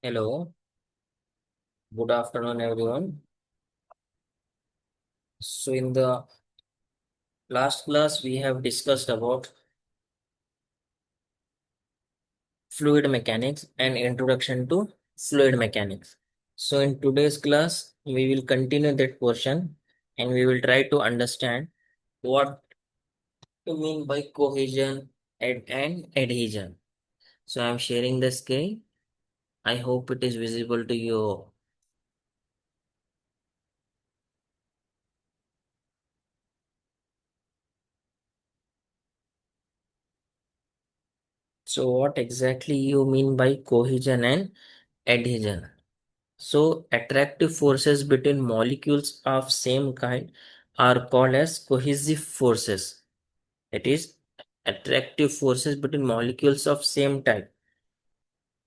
Hello, good afternoon, everyone. So, in the last class, we have discussed about fluid mechanics and introduction to fluid mechanics. So, in today's class, we will continue that portion and we will try to understand what to mean by cohesion and adhesion. So, I am sharing the screen. I hope it is visible to you. So, what exactly you mean by cohesion and adhesion? So, attractive forces between molecules of same kind are called as cohesive forces. It is attractive forces between molecules of same type,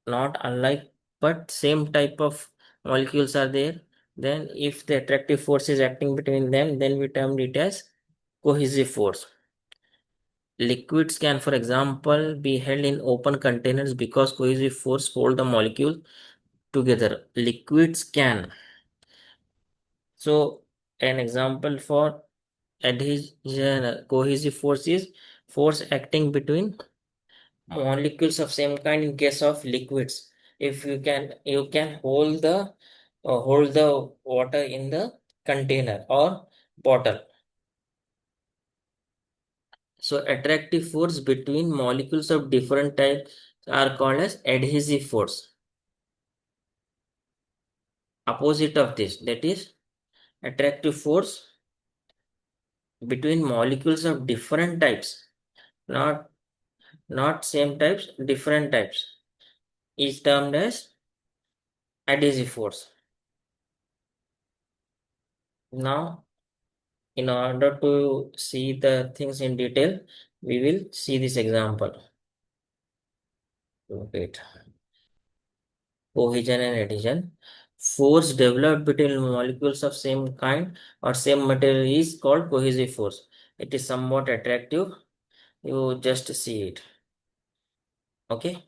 not unlike, but same type of molecules are there. Then, if the attractive force is acting between them, then we term it as cohesive force. Liquids can, for example, be held in open containers because cohesive force hold the molecule together. Liquids can. So, an example for adhesion cohesive force is force acting between molecules of same kind in case of liquids. If you can hold the water in the container or bottle. So, attractive force between molecules of different types are called as adhesive force. Opposite of this, that is attractive force between molecules of different types, not same types, different types, is termed as adhesive force. Now, in order to see the things in detail, we will see this example. Wait. Cohesion and adhesion. Force developed between molecules of same kind or same material is called cohesive force. It is somewhat attractive. You just see it. Okay.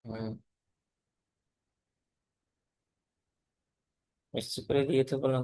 Hmm. इससे पहले दिए थे बोला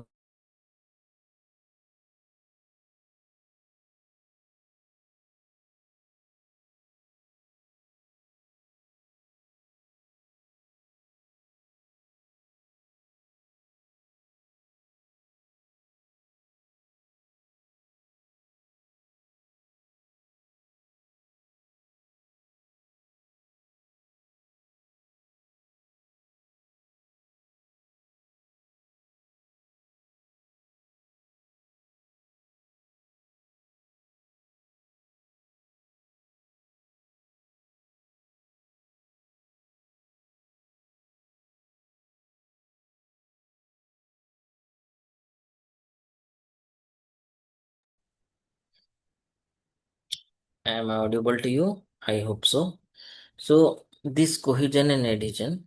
Am I audible to you? I hope so. So, this cohesion and adhesion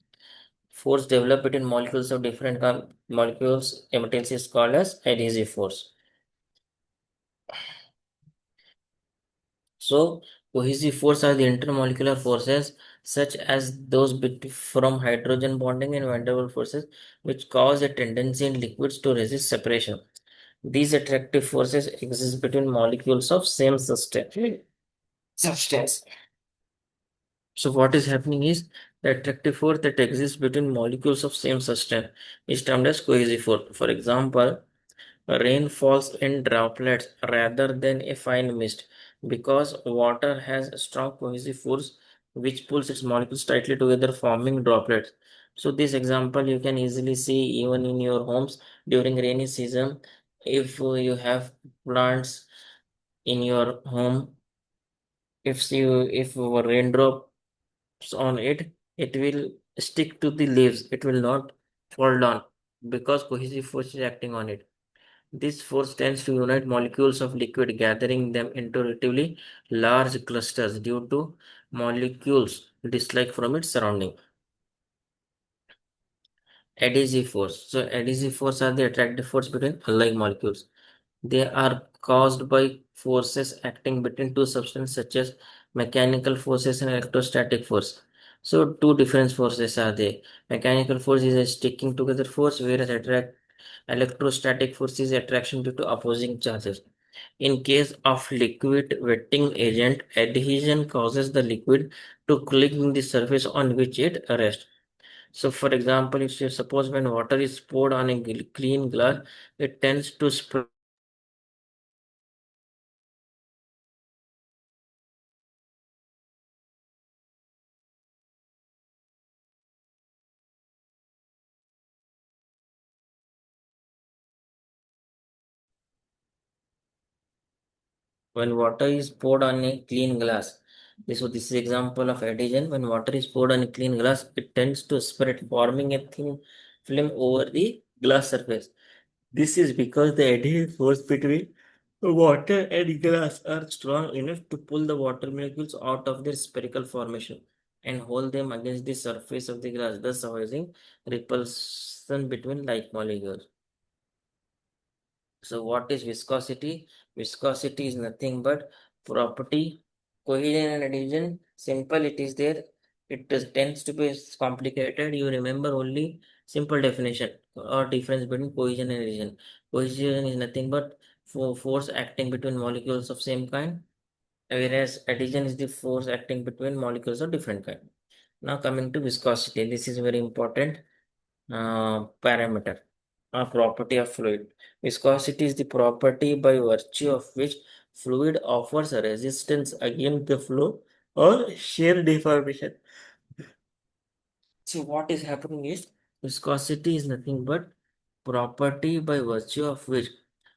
force developed between molecules of different molecules materials is called as adhesive force. So, cohesive force are the intermolecular forces such as those from hydrogen bonding and van der Waals forces which cause a tendency in liquids to resist separation. These attractive forces exist between molecules of same substance. So what is happening is the attractive force that exists between molecules of same substance is termed as cohesive force. For example, rain falls in droplets rather than a fine mist because water has a strong cohesive force which pulls its molecules tightly together, forming droplets. So this example you can easily see even in your homes during rainy season. If you have plants in your home, if a raindrops on it, it will stick to the leaves. It will not fall down because cohesive force is acting on it. This force tends to unite molecules of liquid, gathering them into relatively large clusters due to molecules dislike from its surrounding. Adhesive force. So adhesive force are the attractive force between alike molecules. They are caused by forces acting between two substances such as mechanical forces and electrostatic force. So two different forces are there. Mechanical force is a sticking together force, whereas electrostatic force is attraction due to opposing charges. In case of liquid wetting agent, adhesion causes the liquid to cling to the surface on which it rests. So, for example, if you suppose when water is poured on a clean glass, it tends to spread. When water is poured on a clean glass, this is example of adhesion. When water is poured on a clean glass, it tends to spread, forming a thin film over the glass surface. This is because the adhesive force between water and glass are strong enough to pull the water molecules out of their spherical formation and hold them against the surface of the glass, thus avoiding repulsion between like molecules. So what is viscosity? Viscosity is nothing but property, cohesion and adhesion. Simple it is there. Tends to be complicated. You remember only simple definition or difference between cohesion and adhesion. Cohesion is nothing but force acting between molecules of same kind, whereas adhesion is the force acting between molecules of different kind. Now coming to viscosity, this is very important parameter, a property of fluid. Viscosity is the property by virtue of which fluid offers a resistance against the flow or shear deformation. So what is happening is viscosity is nothing but property by virtue of which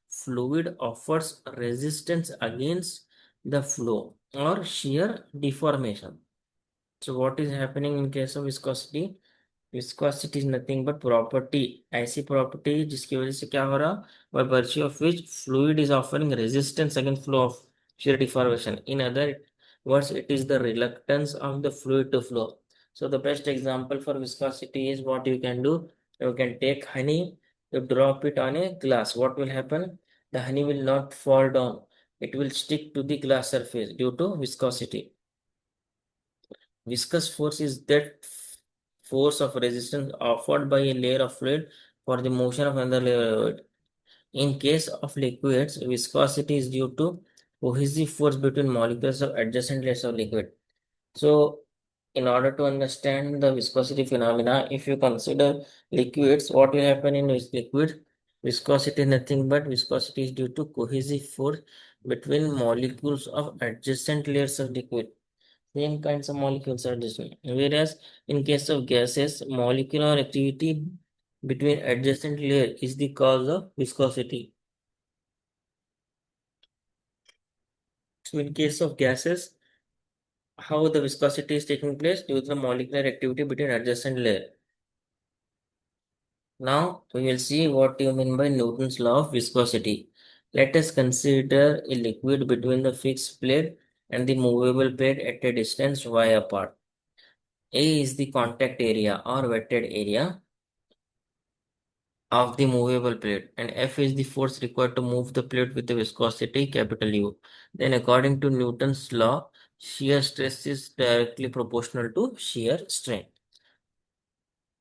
fluid offers resistance against the flow or shear deformation. So what is happening in case of viscosity? Viscosity is nothing but property ऐसी property जिसकी वजह से क्या हो रहा by virtue of which fluid is offering resistance against flow of shear deformation. In other words, it is the reluctance of the fluid to flow. So the best example for viscosity is what you can do. You can take honey, you drop it on a glass. What will happen? The honey will not fall down. It will stick to the glass surface due to viscosity. Viscous force is that force of resistance offered by a layer of fluid for the motion of another layer of fluid. In case of liquids, viscosity is due to cohesive force between molecules of adjacent layers of liquid. So, in order to understand the viscosity phenomena, if you consider liquids, what will happen in liquid? Viscosity is nothing but viscosity is due to cohesive force between molecules of adjacent layers of liquid. Same kinds of molecules are different. Whereas in case of gases, molecular activity between adjacent layer is the cause of viscosity. So in case of gases, how the viscosity is taking place due to the molecular activity between adjacent layer. Now we will see what you mean by Newton's law of viscosity. Let us consider a liquid between the fixed plate and the movable plate at a distance y apart. A is the contact area or wetted area of the movable plate, and F is the force required to move the plate with the viscosity capital U. Then according to Newton's law, shear stress is directly proportional to shear strain.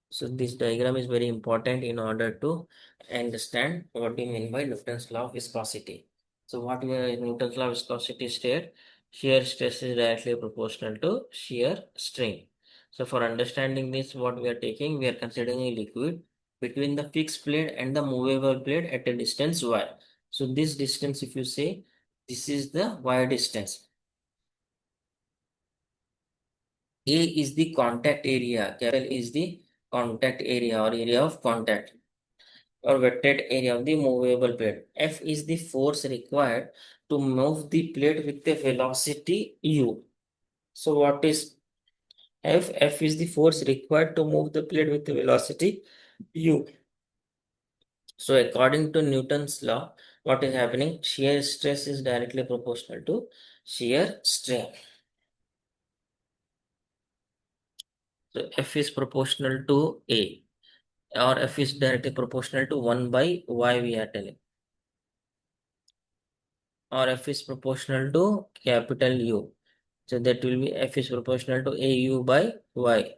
So this diagram is very important in order to understand what we mean by Newton's law of viscosity. So what we Newton's law of viscosity state, shear stress is directly proportional to shear strain. So for understanding this, what we are taking, we are considering a liquid between the fixed plate and the movable plate at a distance y. So this distance, if you say, this is the y distance. A is the contact area, capital is the contact area or area of contact or wetted area of the movable plate. F is the force required to move the plate with the velocity u. So what is F? F is the force required to move the plate with the velocity u. So according to Newton's law, what is happening? Shear stress is directly proportional to shear strain. So F is proportional to A, or F is directly proportional to 1 by Y we are telling, or F is proportional to capital U. So that will be F is proportional to AU by Y.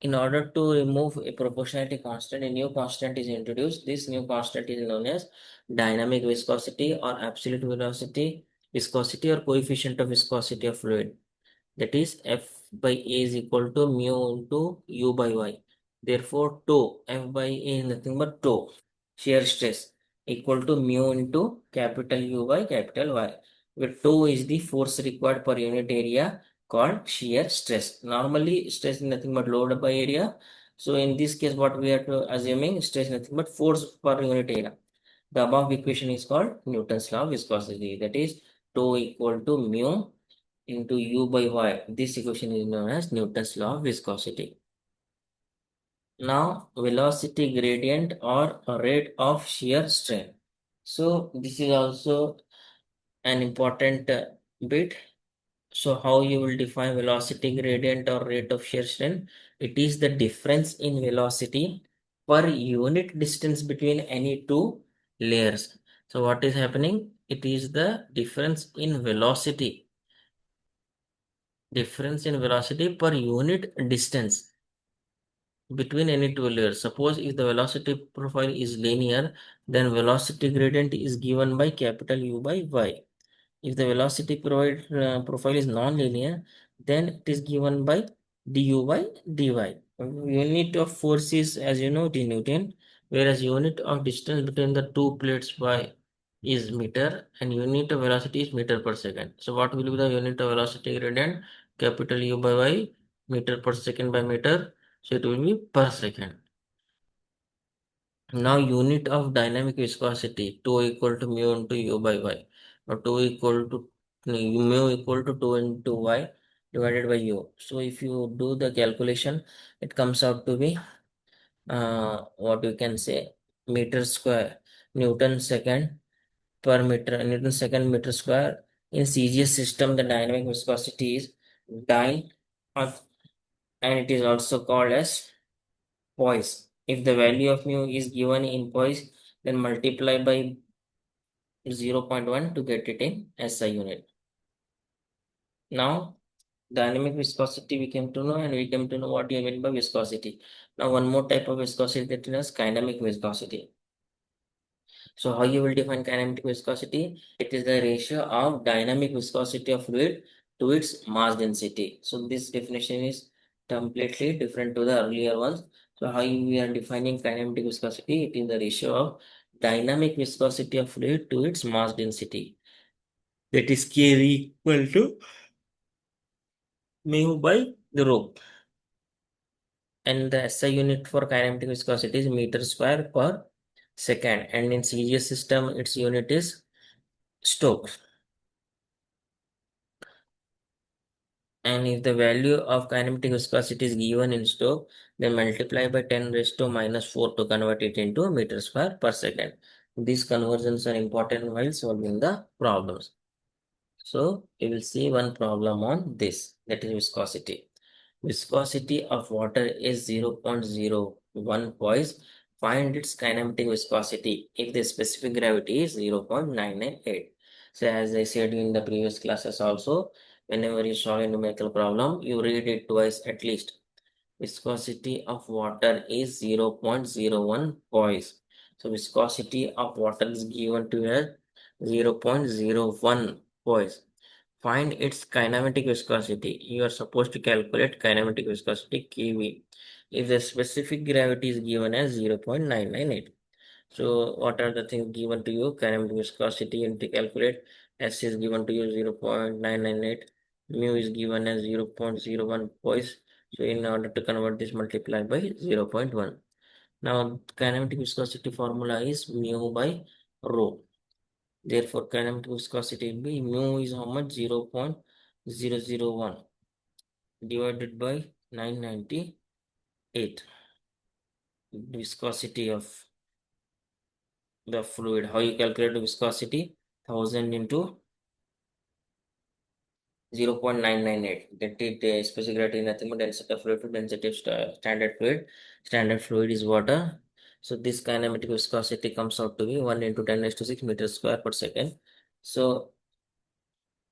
In order to remove a proportionality constant, a new constant is introduced. This new constant is known as dynamic viscosity or absolute velocity, viscosity or coefficient of viscosity of fluid. That is F by A is equal to mu into U by Y. Therefore, tau, F by A is nothing but tau, shear stress, equal to mu into capital U by capital Y, where tau is the force required per unit area called shear stress. Normally, stress is nothing but load by area. So, in this case, what we are assuming, stress is nothing but force per unit area. The above equation is called Newton's law of viscosity. That is, tau equal to mu into U by Y. This equation is known as Newton's law of viscosity. Now, velocity gradient or rate of shear strain. So, this is also an important bit. So, how you will define velocity gradient or rate of shear strain? It is the difference in velocity per unit distance between any two layers. So, what is happening? It is the difference in velocity per unit distance between any two layers. Suppose if the velocity profile is linear, then velocity gradient is given by capital U by Y. If the profile is non-linear, then it is given by du by dy. Unit of force is, as you know, the Newton, whereas unit of distance between the two plates by is meter and unit of velocity is meter per second. So what will be the unit of velocity gradient? Capital U by Y, meter per second by meter. So it will be per second. Now unit of dynamic viscosity, tau equal to mu into U by Y, or tau equal to mu equal to 2 into Y divided by U. So if you do the calculation, it comes out to be what you can say, meter square, Newton second per meter, Newton second meter square. In CGS system, the dynamic viscosity is dyne, and it is also called as poise. If the value of mu is given in poise, then multiply by 0.1 to get it in SI unit. Now, dynamic viscosity we came to know, and we came to know what you mean by viscosity. Now, one more type of viscosity, that is kinematic viscosity. So how you will define kinematic viscosity? It is the ratio of dynamic viscosity of fluid to its mass density. So this definition is completely different to the earlier ones. So how we are defining kinematic viscosity? It is the ratio of dynamic viscosity of fluid to its mass density. That is K equal to mu by the rho. And the SI unit for kinematic viscosity is meter square per second. And in CGS system, its unit is Stokes. And if the value of kinematic viscosity is given in Stokes, then multiply by 10 raised to minus 4 to convert it into meter square per second. These conversions are important while solving the problems. So we will see one problem on this, that is viscosity. Viscosity of water is 0.01 poise. Find its kinematic viscosity if the specific gravity is 0.998. So as I said in the previous classes also, whenever you solve a numerical problem, you read it twice at least. Viscosity of water is 0.01 poise. So viscosity of water is given to us 0.01 poise. Find its kinematic viscosity. You are supposed to calculate kinematic viscosity kV if the specific gravity is given as 0.998. So what are the things given to you? Kinematic viscosity and to calculate. S is given to you 0.998. Mu is given as 0.01 poise. So in order to convert this, multiply by 0.1. Now kinematic viscosity formula is mu by rho. Therefore kinematic viscosity will be mu is how much? 0.001 divided by 998. Viscosity of the fluid. How you calculate the viscosity? 1000 into 0.998. That is the specific gravity nothing but density of fluid to density of standard fluid. Standard fluid is water. So this kinematic viscosity comes out to be 1 into 10 raised to 6 meters square per second. So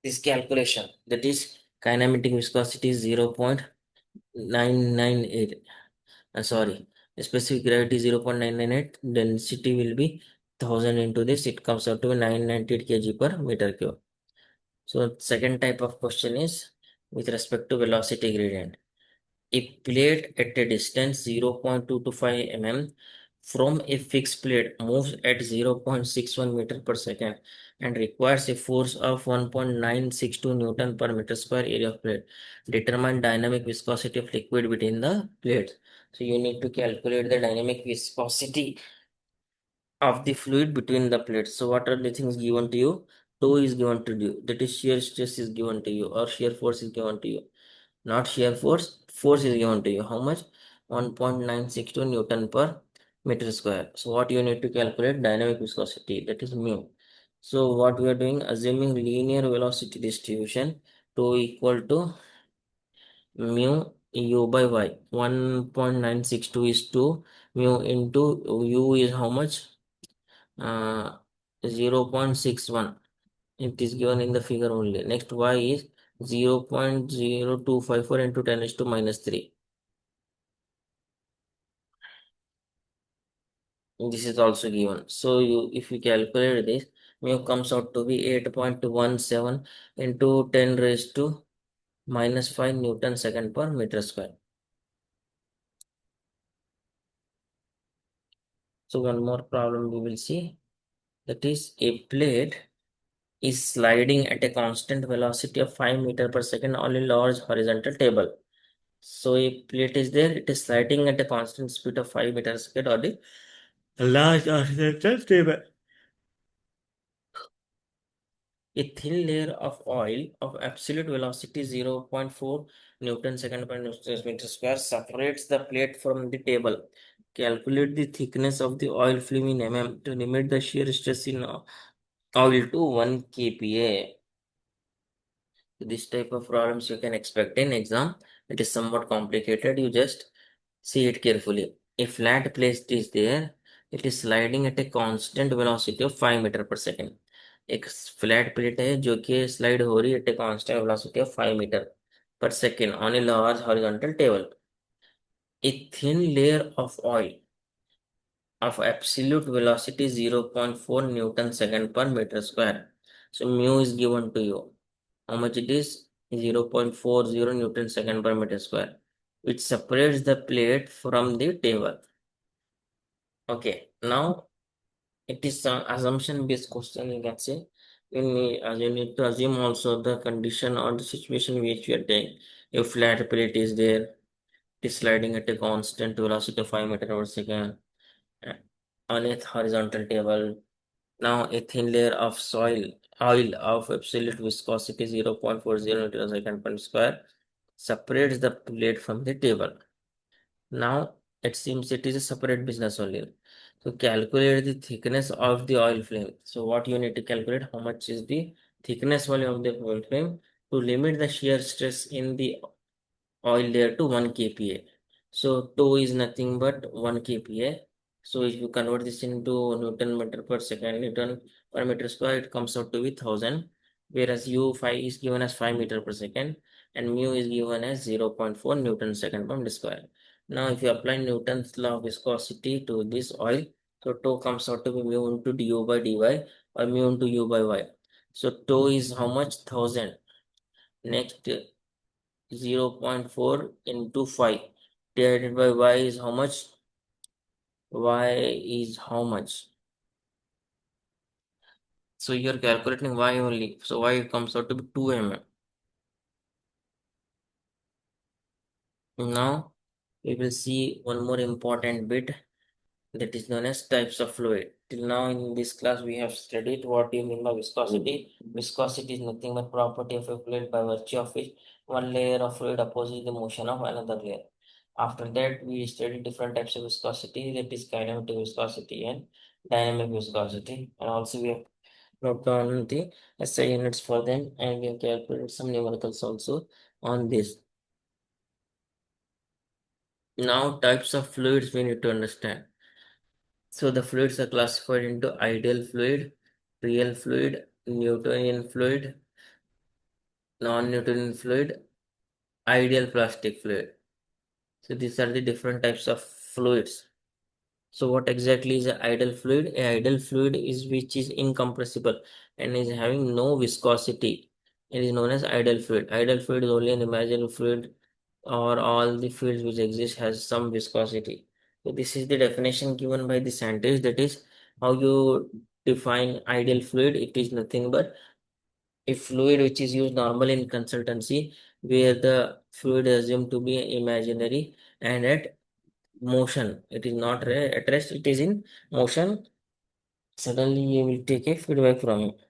this calculation, that is kinematic viscosity is 0.998. Sorry, the specific gravity is 0.998. Density will be 1000 into this. It comes out to 998 kg per meter cube. So second type of question is with respect to velocity gradient. A plate at a distance 0.225 mm from a fixed plate moves at 0.61 meter per second and requires a force of 1.962 Newton per meter square area of plate. Determine dynamic viscosity of liquid between the plates. So you need to calculate the dynamic viscosity of the fluid between the plates. So what are the things given to you? Tau is given to you. That is shear stress is given to you or shear force is given to you. Not shear force, force is given to you. How much? 1.962 Newton per meter square. So what you need to calculate? Dynamic viscosity, that is mu. So what we are doing, assuming linear velocity distribution, tau equal to mu u by y. 1.962 is 2, mu into u is how much? uh, 0.61. It is given in the figure only. Next y is 0.0254 into 10 is to minus 3. This is also given. So you if you calculate this, mu comes out to be 8.17 into 10 raised to minus 5 Newton second per meter square. So one more problem we will see, that is a plate is sliding at a constant velocity of 5 meter per second on a large horizontal table. So a plate is there, it is sliding at a constant speed of 5 meters per second on a large horizontal table. A thin layer of oil of absolute velocity 0.4 Newton second per meter square separates the plate from the table. Calculate the thickness of the oil film in mm to limit the shear stress in oil to 1 kPa. This type of problems you can expect in exam. It is somewhat complicated. You just see it carefully. A flat plate is there. It is sliding at a constant velocity of 5 meter per second. एक flat plate है जो कि slide हो रही है at a constant velocity of 5 metre per second on a large horizontal table. A thin layer of oil of absolute velocity 0.4 Newton second per meter square. So mu is given to you. How much it is? 0.40 Newton second per meter square, which separates the plate from the table. Okay, now it is an assumption based question, you can say. You need to assume also the condition or the situation which you are taking. If flat plate is there, it is sliding at a constant velocity of 5 meter per second on a horizontal table. Now a thin layer of oil of absolute viscosity 0.40 meter second per square separates the plate from the table. Now it seems it is a separate business only. So calculate the thickness of the oil flame. So what you need to calculate, how much is the thickness value of the oil film to limit the shear stress in the oil layer to 1 kPa. So tau is nothing but 1 kPa. So if you convert this into Newton meter per second, Newton per meter square, it comes out to be 1000. Whereas U5 is given as 5 meter per second and mu is given as 0.4 Newton second per meter square. Now if you apply Newton's law of viscosity to this oil, so tau comes out to be mu into du by dy or mu into u by y. So tau is how much? 1000. Next 0.4 into 5 divided by y is how much? Y is how much? So you're calculating y only. So y comes out to be 2 mm. Now we will see one more important bit, that is known as types of fluid. Till now in this class we have studied what do you mean by viscosity. Viscosity is nothing but property of a fluid by virtue of which one layer of fluid opposes the motion of another layer. After that we studied different types of viscosity, that is kinematic viscosity and dynamic viscosity, and also we have wrote down the SI units for them and we have calculated some numericals also on this. Now types of fluids we need to understand. So the fluids are classified into ideal fluid, real fluid, Newtonian fluid, non-Newtonian fluid, ideal plastic fluid. So these are the different types of fluids. So what exactly is an ideal fluid? A ideal fluid is which is incompressible and is having no viscosity. It is known as ideal fluid. Ideal fluid is only an imaginary fluid, or all the fluids which exist has some viscosity. So this is the definition given by the scientist. That is how you define ideal fluid. It is nothing but a fluid which is used normally in consultancy, where the fluid is assumed to be imaginary and at motion. It is not at rest, it is in motion. Suddenly you will take a feedback from it.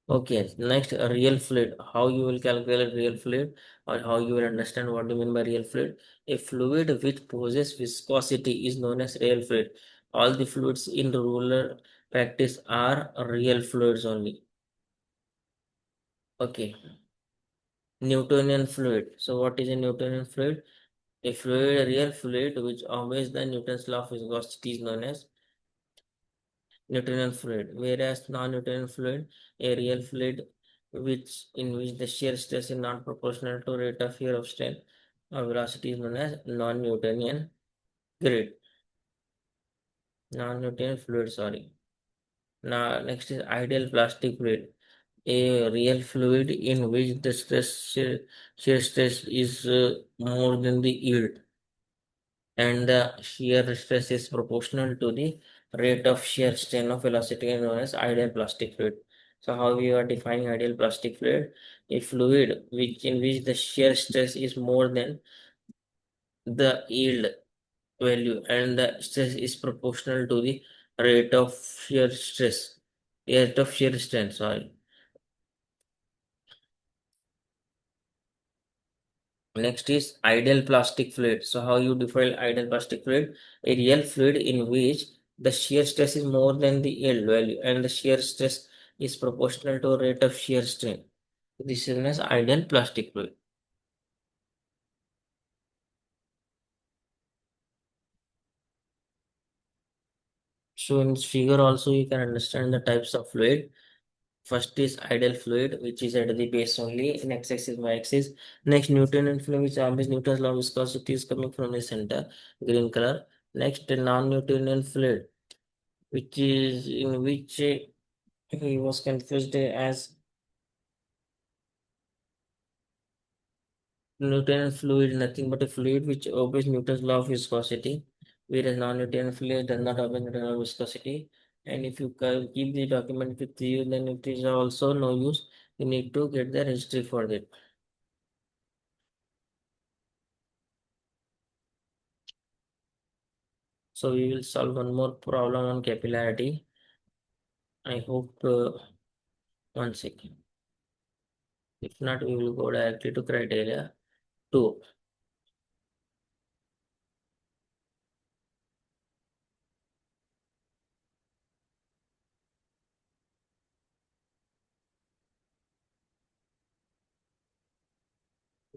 Okay, next, a real fluid. How you will calculate real fluid, or how you will understand what you mean by real fluid? A fluid which possesses viscosity is known as real fluid. All the fluids in rural practice are real fluids only. Okay, Newtonian fluid. So what is a Newtonian fluid? A fluid, a real fluid which obeys the Newton's law of viscosity is known as Newtonian fluid, whereas non-Newtonian fluid, a real fluid in which the shear stress is not proportional to rate of shear of strain or velocity is known as non-Newtonian grid. Non-Newtonian fluid, sorry. Now next is ideal plastic fluid. A real fluid in which the shear stress is more than the yield, and the shear stress is proportional to the rate of shear strain of velocity, known as ideal plastic fluid. So how we are defining ideal plastic fluid? A fluid which in which the shear stress is more than the yield value and the stress is proportional to the rate of shear stress, rate of shear strain, sorry. Next is ideal plastic fluid. So how you define ideal plastic fluid? A real fluid in which the shear stress is more than the yield value and the shear stress is proportional to rate of shear strain. This is known as ideal plastic fluid. So in this figure also you can understand the types of fluid. First is ideal fluid, which is at the base only in x-axis, y-axis. Next, Newtonian fluid, which obeys Newton's law of viscosity, is coming from the center, green color. Next, non-Newtonian fluid, which is in which he was confused as Newtonian fluid, nothing but a fluid which obeys Newton's law of viscosity, whereas non-Newtonian fluid does not obey Newton's law of viscosity. And if you keep the document with you, then it is also no use. You need to get the registry for that. So we will solve one more problem on capillarity. I hope one second. If not, we will go directly to criteria 2.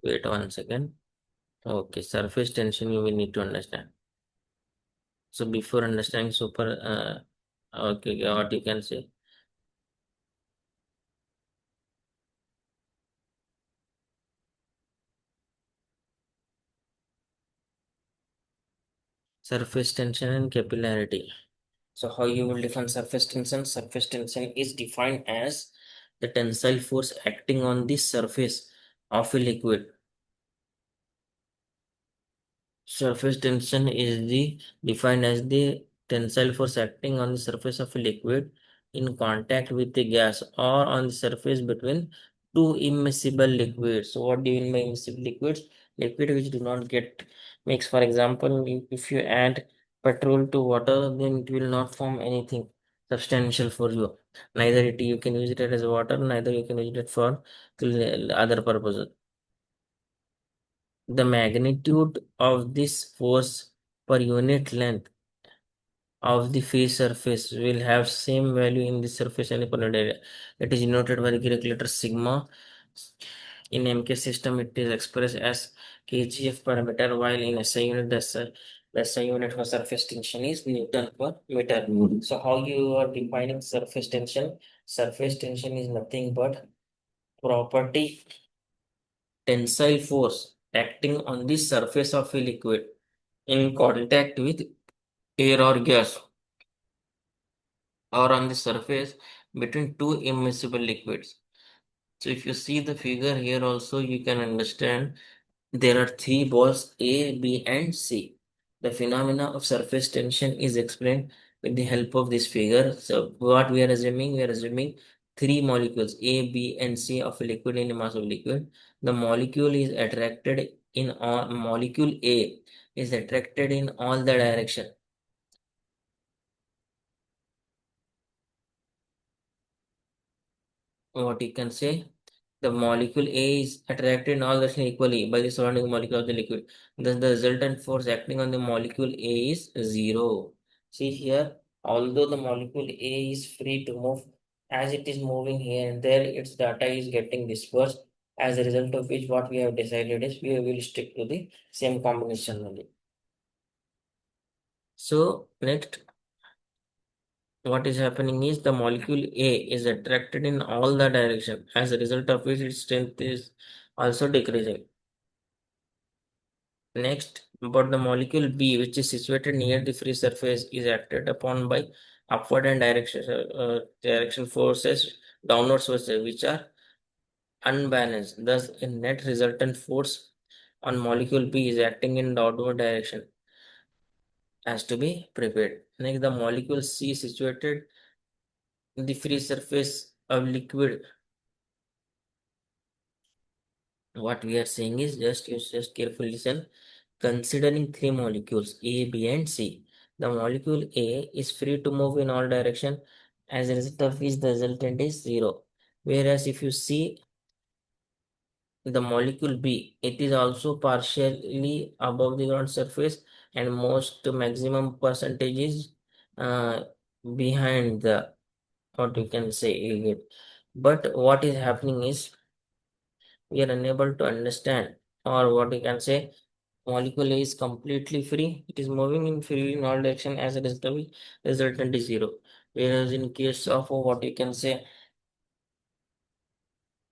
Wait 1 second. Okay, surface tension you will need to understand. So before understanding okay, what you can say? Surface tension and capillarity. So how you will define surface tension? Surface tension is defined as the tensile force acting on the surface of a liquid. Surface tension is the defined as the tensile force acting on the surface of a liquid in contact with the gas or on the surface between two immiscible liquids. So what do you mean by immiscible liquids? Liquid which do not get mixed. For example, if you add petrol to water, then it will not form anything substantial for you. Neither you can use it as water, neither you can use it for other purposes. The magnitude of this force per unit length of the phase surface will have same value in the surface and equivalent area. It is denoted by the Greek letter sigma. In MK system, it is expressed as kgf per meter, while in SI unit, the SI unit for surface tension is Newton per meter. So, how you are defining surface tension? Surface tension is nothing but property tensile force acting on the surface of a liquid in contact with air or gas or on the surface between two immiscible liquids. So if you see the figure here also you can understand there are three balls A, B and C. The phenomena of surface tension is explained with the help of this figure. So what we are assuming? We are assuming three molecules A, B and C of a liquid in a mass of liquid. The molecule is attracted in all molecule A is attracted in all the direction. What you can say? The molecule A is attracted in all directions equally by the surrounding molecule of the liquid. Thus, the resultant force acting on the molecule A is zero. See here, although the molecule A is free to move, as it is moving here and there, its data is getting dispersed. As a result of which, what we have decided is we will stick to the same combination only. So, next, what is happening is the molecule A is attracted in all the direction. As a result of which, its strength is also decreasing. Next, but the molecule B, which is situated near the free surface, is acted upon by upward and direction forces, downward forces, which are unbalanced. Thus, a net resultant force on molecule B is acting in downward direction has to be prepared. Next, the molecule C situated in the free surface of liquid. What we are saying is just carefully listen. Considering three molecules A, B, and C, the molecule A is free to move in all directions, as a result of which the resultant is zero. Whereas if you see the molecule B, it is also partially above the ground surface and most maximum percentage is uh, behind the what you can say it. But what is happening is we are unable to understand or what you can say molecule is completely free. It is moving in free in all direction as a result of which resultant is zero. Whereas in case of what you can say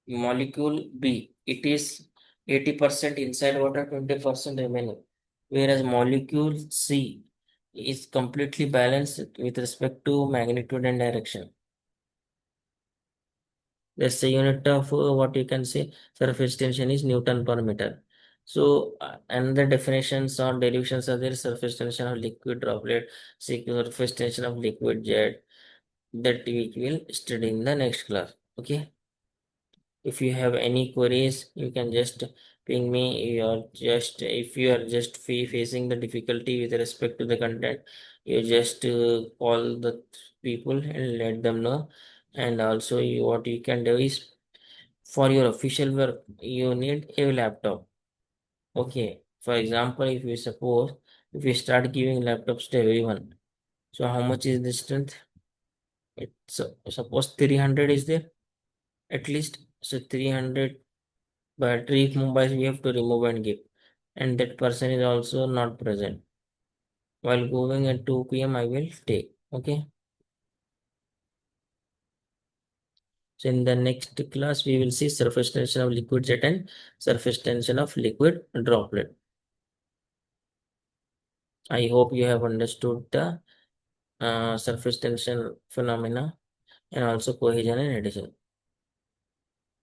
molecule B, it is 80% inside water, 20% remaining. Whereas molecule C is completely balanced with respect to magnitude and direction. That's the unit of what you can say surface tension is Newton per meter. So, another definitions or derivations are there surface tension of liquid droplet, surface tension of liquid jet that we will study in the next class. Okay. If you have any queries, you can just ping me. If you are just facing the difficulty with respect to the content, you just call the people and let them know. And also, what you can do is for your official work, you need a laptop. Okay. For example, if you start giving laptops to everyone, so how much is the strength? Suppose 300 is there at least. So 300 But if Mumbai we have to remove and give, and that person is also not present. While going at 2 p.m., I will take. Okay. So in the next class, we will see surface tension of liquid jet and surface tension of liquid droplet. I hope you have understood the surface tension phenomena and also cohesion and adhesion.